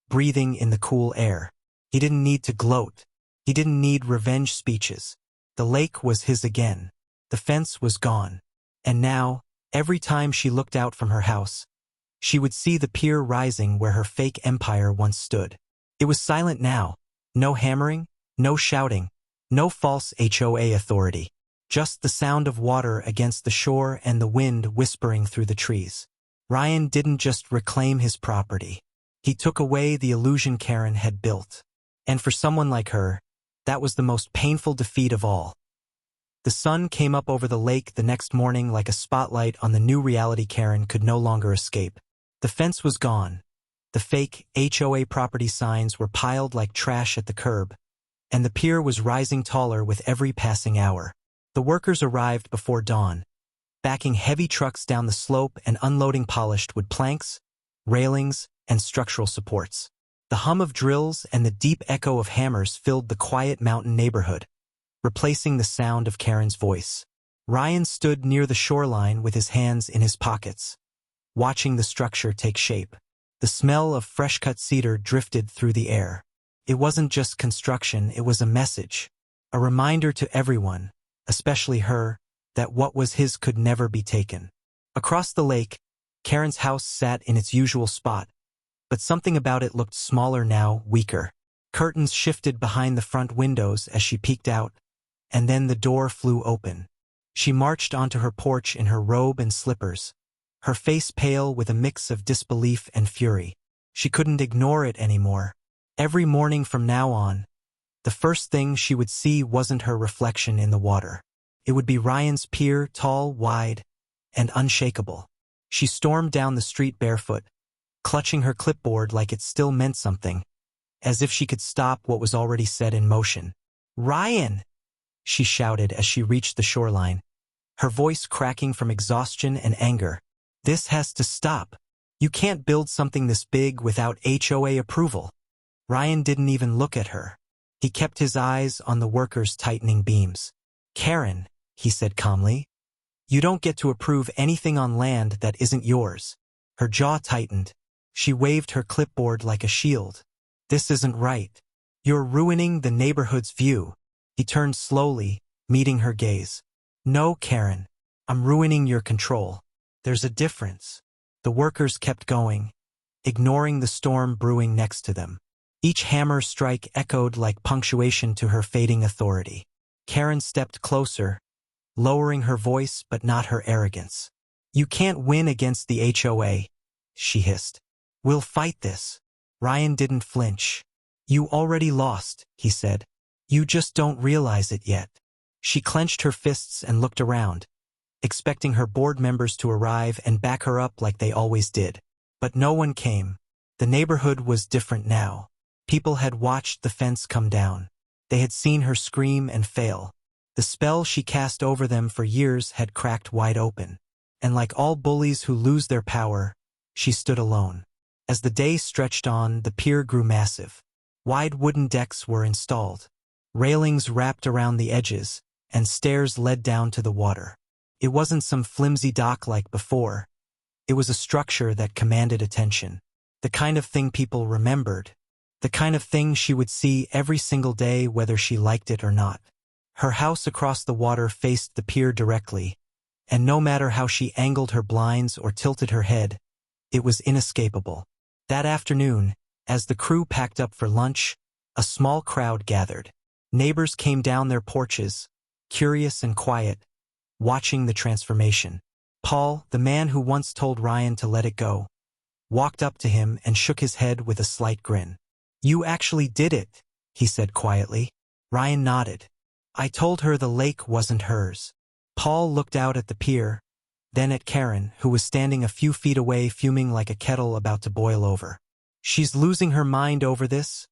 breathing in the cool air. He didn't need to gloat. He didn't need revenge speeches. The lake was his again. The fence was gone. And now, every time she looked out from her house, she would see the pier rising where her fake empire once stood. It was silent now. No hammering, no shouting, no false HOA authority. Just the sound of water against the shore and the wind whispering through the trees. Ryan didn't just reclaim his property. He took away the illusion Karen had built. And for someone like her, that was the most painful defeat of all. The sun came up over the lake the next morning like a spotlight on the new reality Karen could no longer escape. The fence was gone. The fake HOA property signs were piled like trash at the curb, and the pier was rising taller with every passing hour. The workers arrived before dawn, backing heavy trucks down the slope and unloading polished wood planks, railings, and structural supports. The hum of drills and the deep echo of hammers filled the quiet mountain neighborhood, replacing the sound of Karen's voice. Ryan stood near the shoreline with his hands in his pockets, watching the structure take shape. The smell of fresh-cut cedar drifted through the air. It wasn't just construction, it was a message, a reminder to everyone, especially her, that what was his could never be taken. Across the lake, Karen's house sat in its usual spot, but something about it looked smaller now, weaker. Curtains shifted behind the front windows as she peeked out, and then the door flew open. She marched onto her porch in her robe and slippers, her face pale with a mix of disbelief and fury. She couldn't ignore it anymore. Every morning from now on, the first thing she would see wasn't her reflection in the water. It would be Ryan's pier, tall, wide, and unshakable. She stormed down the street barefoot, clutching her clipboard like it still meant something, as if she could stop what was already set in motion. "Ryan!" she shouted as she reached the shoreline, her voice cracking from exhaustion and anger. "This has to stop. You can't build something this big without HOA approval." Ryan didn't even look at her. He kept his eyes on the workers' tightening beams. "Karen," he said calmly, "you don't get to approve anything on land that isn't yours." Her jaw tightened. She waved her clipboard like a shield. "This isn't right. You're ruining the neighborhood's view." He turned slowly, meeting her gaze. "No, Karen. I'm ruining your control. There's a difference." The workers kept going, ignoring the storm brewing next to them. Each hammer strike echoed like punctuation to her fading authority. Karen stepped closer, lowering her voice but not her arrogance. "You can't win against the HOA, she hissed. "We'll fight this." Ryan didn't flinch. "You already lost," he said. "You just don't realize it yet." She clenched her fists and looked around, expecting her board members to arrive and back her up like they always did. But no one came. The neighborhood was different now. People had watched the fence come down. They had seen her scream and fail. The spell she cast over them for years had cracked wide open. And like all bullies who lose their power, she stood alone. As the day stretched on, the pier grew massive. Wide wooden decks were installed. Railings wrapped around the edges, and stairs led down to the water. It wasn't some flimsy dock like before. It was a structure that commanded attention. The kind of thing people remembered. The kind of thing she would see every single day whether she liked it or not. Her house across the water faced the pier directly, and no matter how she angled her blinds or tilted her head, it was inescapable. That afternoon, as the crew packed up for lunch, a small crowd gathered. Neighbors came down their porches, curious and quiet, watching the transformation. Paul, the man who once told Ryan to let it go, walked up to him and shook his head with a slight grin. "You actually did it," he said quietly. Ryan nodded. "I told her the lake wasn't hers." Paul looked out at the pier, then at Karen, who was standing a few feet away fuming like a kettle about to boil over. "She's losing her mind over this?"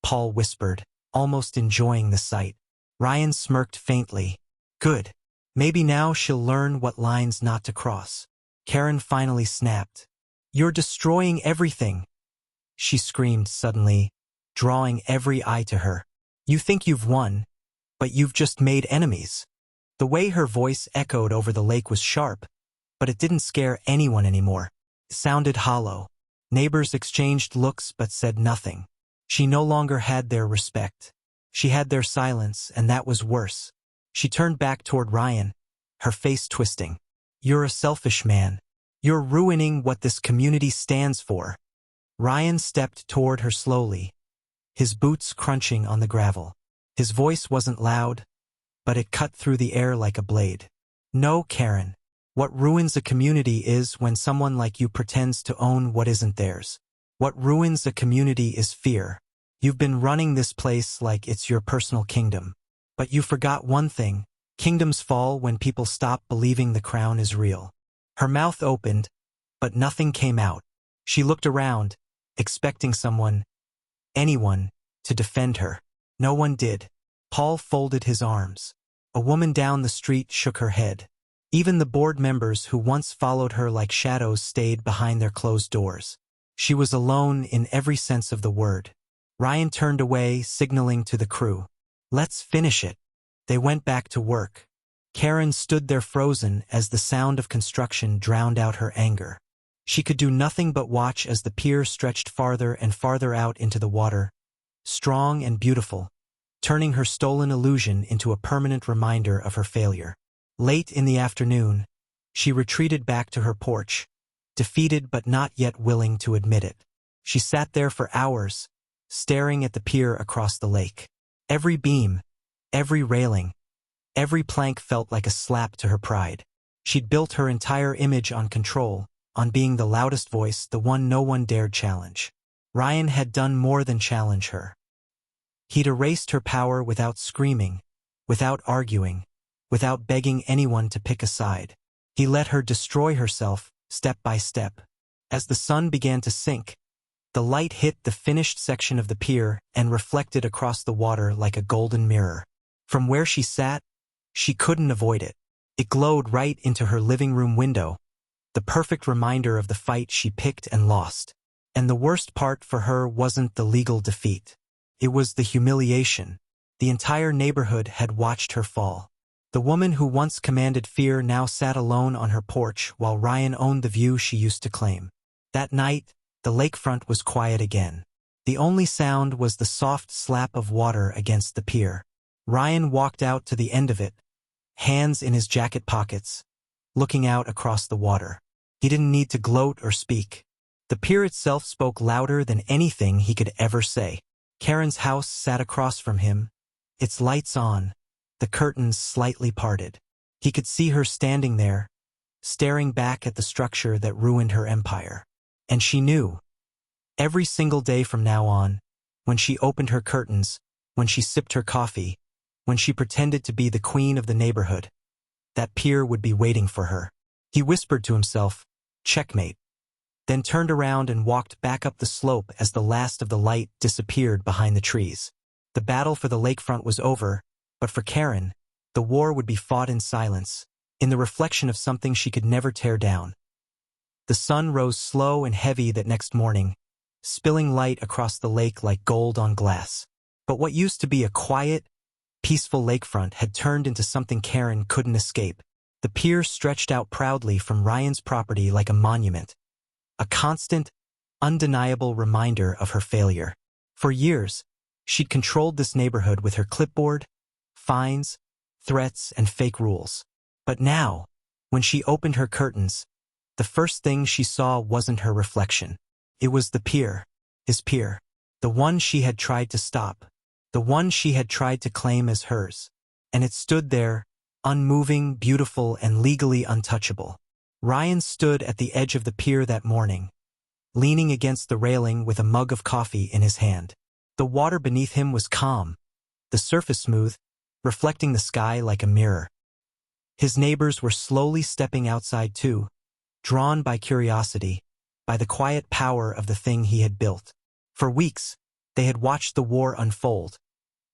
Paul whispered, almost enjoying the sight. Ryan smirked faintly. "Good. Maybe now she'll learn what lines not to cross." Karen finally snapped. "You're destroying everything," she screamed suddenly, drawing every eye to her. "You think you've won, but you've just made enemies." The way her voice echoed over the lake was sharp, but it didn't scare anyone anymore. It sounded hollow. Neighbors exchanged looks but said nothing. She no longer had their respect. She had their silence, and that was worse. She turned back toward Ryan, her face twisting. "You're a selfish man. You're ruining what this community stands for." Ryan stepped toward her slowly, his boots crunching on the gravel. His voice wasn't loud, but it cut through the air like a blade. "No, Karen. What ruins a community is when someone like you pretends to own what isn't theirs. What ruins a community is fear. You've been running this place like it's your personal kingdom. But you forgot one thing. Kingdoms fall when people stop believing the crown is real." Her mouth opened, but nothing came out. She looked around, expecting someone, anyone, to defend her. No one did. Paul folded his arms. A woman down the street shook her head. Even the board members who once followed her like shadows stayed behind their closed doors. She was alone in every sense of the word. Ryan turned away, signaling to the crew. "Let's finish it." They went back to work. Karen stood there frozen as the sound of construction drowned out her anger. She could do nothing but watch as the pier stretched farther and farther out into the water, strong and beautiful, turning her stolen illusion into a permanent reminder of her failure. Late in the afternoon, she retreated back to her porch, defeated but not yet willing to admit it. She sat there for hours, staring at the pier across the lake. Every beam, every railing, every plank felt like a slap to her pride. She'd built her entire image on control, on being the loudest voice, the one no one dared challenge. Ryan had done more than challenge her. He'd erased her power without screaming, without arguing, without begging anyone to pick a side. He let her destroy herself, step by step. As the sun began to sink, the light hit the finished section of the pier and reflected across the water like a golden mirror. From where she sat, she couldn't avoid it. It glowed right into her living room window, the perfect reminder of the fight she picked and lost. And the worst part for her wasn't the legal defeat. It was the humiliation. The entire neighborhood had watched her fall. The woman who once commanded fear now sat alone on her porch while Ryan owned the view she used to claim. That night, the lakefront was quiet again. The only sound was the soft slap of water against the pier. Ryan walked out to the end of it, hands in his jacket pockets, looking out across the water. He didn't need to gloat or speak. The pier itself spoke louder than anything he could ever say. Karen's house sat across from him, its lights on, the curtains slightly parted. He could see her standing there, staring back at the structure that ruined her empire. And she knew. Every single day from now on, when she opened her curtains, when she sipped her coffee, when she pretended to be the queen of the neighborhood, that pier would be waiting for her. He whispered to himself, "Checkmate," then turned around and walked back up the slope as the last of the light disappeared behind the trees. The battle for the lakefront was over, but for Karen, the war would be fought in silence, in the reflection of something she could never tear down. The sun rose slow and heavy that next morning, spilling light across the lake like gold on glass. But what used to be a quiet, peaceful lakefront had turned into something Karen couldn't escape. The pier stretched out proudly from Ryan's property like a monument, a constant, undeniable reminder of her failure. For years, she'd controlled this neighborhood with her clipboard, fines, threats, and fake rules. But now, when she opened her curtains, the first thing she saw wasn't her reflection. It was the pier, his pier, the one she had tried to stop, the one she had tried to claim as hers. And it stood there, unmoving, beautiful, and legally untouchable. Ryan stood at the edge of the pier that morning, leaning against the railing with a mug of coffee in his hand. The water beneath him was calm, the surface smooth, reflecting the sky like a mirror. His neighbors were slowly stepping outside too, drawn by curiosity, by the quiet power of the thing he had built. For weeks, they had watched the war unfold.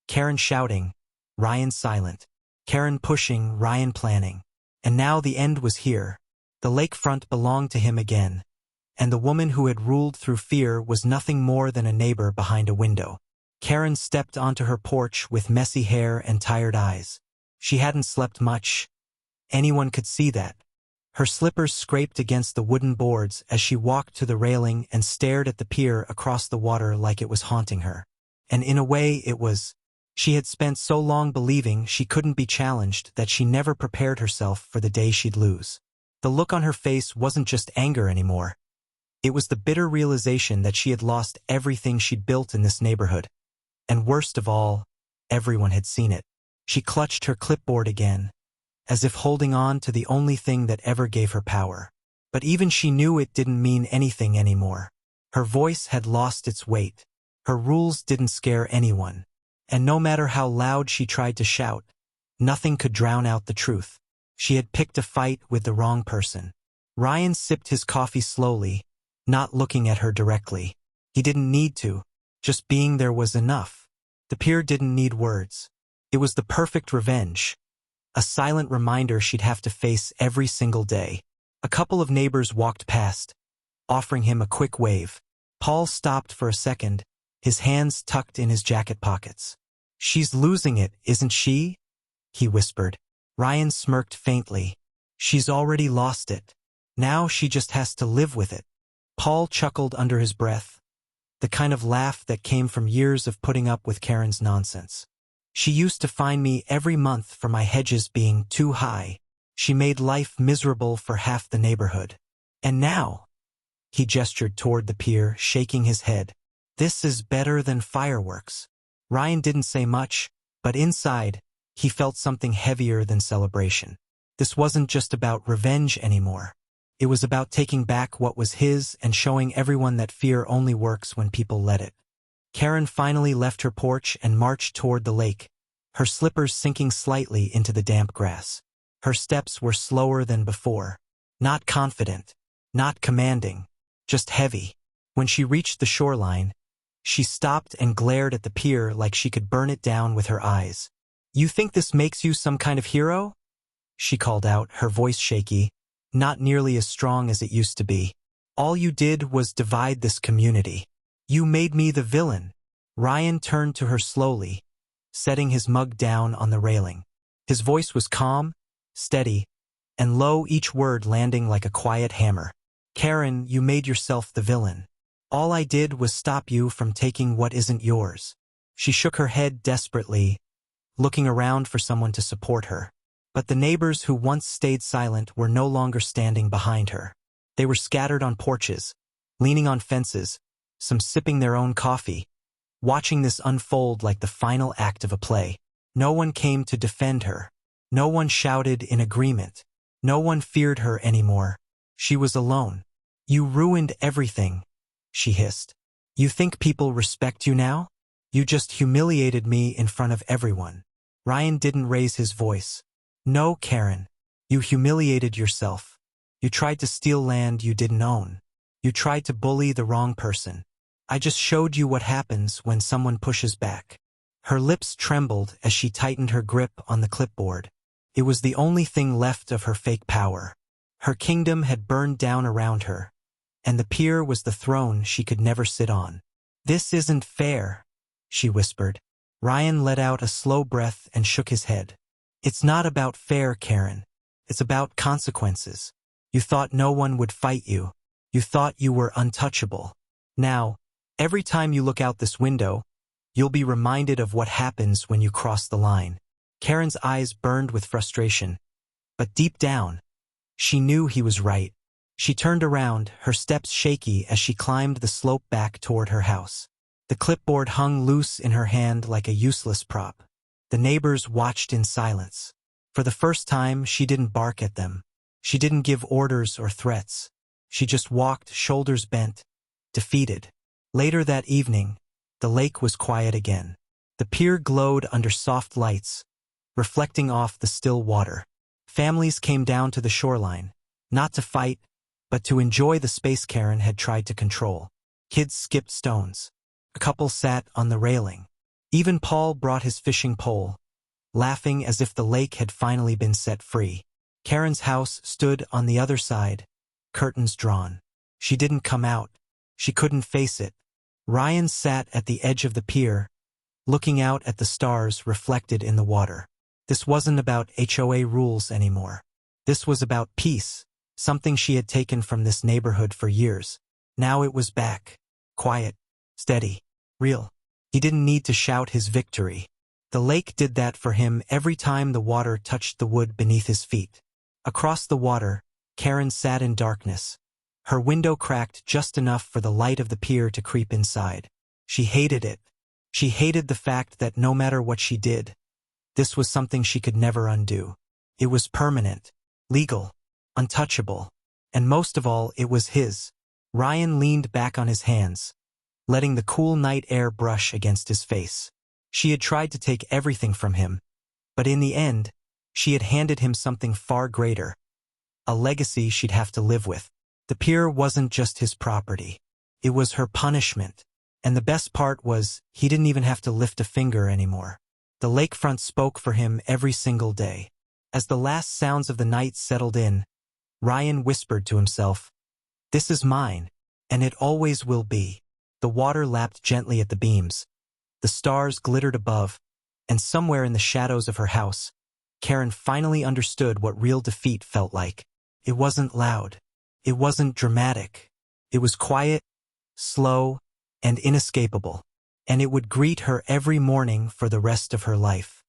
Karen shouting, Ryan silent. Karen pushing, Ryan planning. And now the end was here. The lakefront belonged to him again, and the woman who had ruled through fear was nothing more than a neighbor behind a window. Karen stepped onto her porch with messy hair and tired eyes. She hadn't slept much. Anyone could see that. Her slippers scraped against the wooden boards as she walked to the railing and stared at the pier across the water like it was haunting her. And in a way it was. She had spent so long believing she couldn't be challenged that she never prepared herself for the day she'd lose. The look on her face wasn't just anger anymore. It was the bitter realization that she had lost everything she'd built in this neighborhood. And worst of all, everyone had seen it. She clutched her clipboard again, as if holding on to the only thing that ever gave her power. But even she knew it didn't mean anything anymore. Her voice had lost its weight. Her rules didn't scare anyone. And no matter how loud she tried to shout, nothing could drown out the truth. She had picked a fight with the wrong person. Ryan sipped his coffee slowly, not looking at her directly. He didn't need to. Just being there was enough. The pier didn't need words. It was the perfect revenge. A silent reminder she'd have to face every single day. A couple of neighbors walked past, offering him a quick wave. Paul stopped for a second, his hands tucked in his jacket pockets. "She's losing it, isn't she?" he whispered. Ryan smirked faintly. "She's already lost it. Now she just has to live with it." Paul chuckled under his breath, the kind of laugh that came from years of putting up with Karen's nonsense. "She used to fine me every month for my hedges being too high. She made life miserable for half the neighborhood. And now," he gestured toward the pier, shaking his head, "this is better than fireworks." Ryan didn't say much, but inside, he felt something heavier than celebration. This wasn't just about revenge anymore. It was about taking back what was his and showing everyone that fear only works when people let it. Karen finally left her porch and marched toward the lake, her slippers sinking slightly into the damp grass. Her steps were slower than before. Not confident, not commanding, just heavy. When she reached the shoreline, she stopped and glared at the pier like she could burn it down with her eyes. "You think this makes you some kind of hero?" she called out, her voice shaky, not nearly as strong as it used to be. "All you did was divide this community. You made me the villain." Ryan turned to her slowly, setting his mug down on the railing. His voice was calm, steady, and low, each word landing like a quiet hammer. "Karen, you made yourself the villain. All I did was stop you from taking what isn't yours." She shook her head desperately, looking around for someone to support her. But the neighbors who once stayed silent were no longer standing behind her. They were scattered on porches, leaning on fences, some sipping their own coffee, watching this unfold like the final act of a play. No one came to defend her. No one shouted in agreement. No one feared her anymore. She was alone. "You ruined everything," she hissed. "You think people respect you now? You just humiliated me in front of everyone." Ryan didn't raise his voice. "No, Karen. You humiliated yourself. You tried to steal land you didn't own. You tried to bully the wrong person. I just showed you what happens when someone pushes back." Her lips trembled as she tightened her grip on the clipboard. It was the only thing left of her fake power. Her kingdom had burned down around her, and the pier was the throne she could never sit on. "This isn't fair," she whispered. Ryan let out a slow breath and shook his head. "It's not about fair, Karen. It's about consequences. You thought no one would fight you. You thought you were untouchable. Now, every time you look out this window, you'll be reminded of what happens when you cross the line." Karen's eyes burned with frustration, but deep down, she knew he was right. She turned around, her steps shaky as she climbed the slope back toward her house. The clipboard hung loose in her hand like a useless prop. The neighbors watched in silence. For the first time, she didn't bark at them. She didn't give orders or threats. She just walked, shoulders bent, defeated. Later that evening, the lake was quiet again. The pier glowed under soft lights, reflecting off the still water. Families came down to the shoreline, not to fight, but to enjoy the space Karen had tried to control. Kids skipped stones. A couple sat on the railing. Even Paul brought his fishing pole, laughing as if the lake had finally been set free. Karen's house stood on the other side, curtains drawn. She didn't come out. She couldn't face it. Ryan sat at the edge of the pier, looking out at the stars reflected in the water. This wasn't about HOA rules anymore. This was about peace, something she had taken from this neighborhood for years. Now it was back. Quiet, steady, real. He didn't need to shout his victory. The lake did that for him every time the water touched the wood beneath his feet. Across the water, Karen sat in darkness. Her window cracked just enough for the light of the pier to creep inside. She hated it. She hated the fact that no matter what she did, this was something she could never undo. It was permanent, legal, untouchable, and most of all, it was his. Ryan leaned back on his hands, letting the cool night air brush against his face. She had tried to take everything from him, but in the end, she had handed him something far greater, a legacy she'd have to live with. The pier wasn't just his property. It was her punishment. And the best part was, he didn't even have to lift a finger anymore. The lakefront spoke for him every single day. As the last sounds of the night settled in, Ryan whispered to himself, "This is mine, and it always will be." The water lapped gently at the beams. The stars glittered above, and somewhere in the shadows of her house, Karen finally understood what real defeat felt like. It wasn't loud. It wasn't dramatic. It was quiet, slow, and inescapable, and it would greet her every morning for the rest of her life.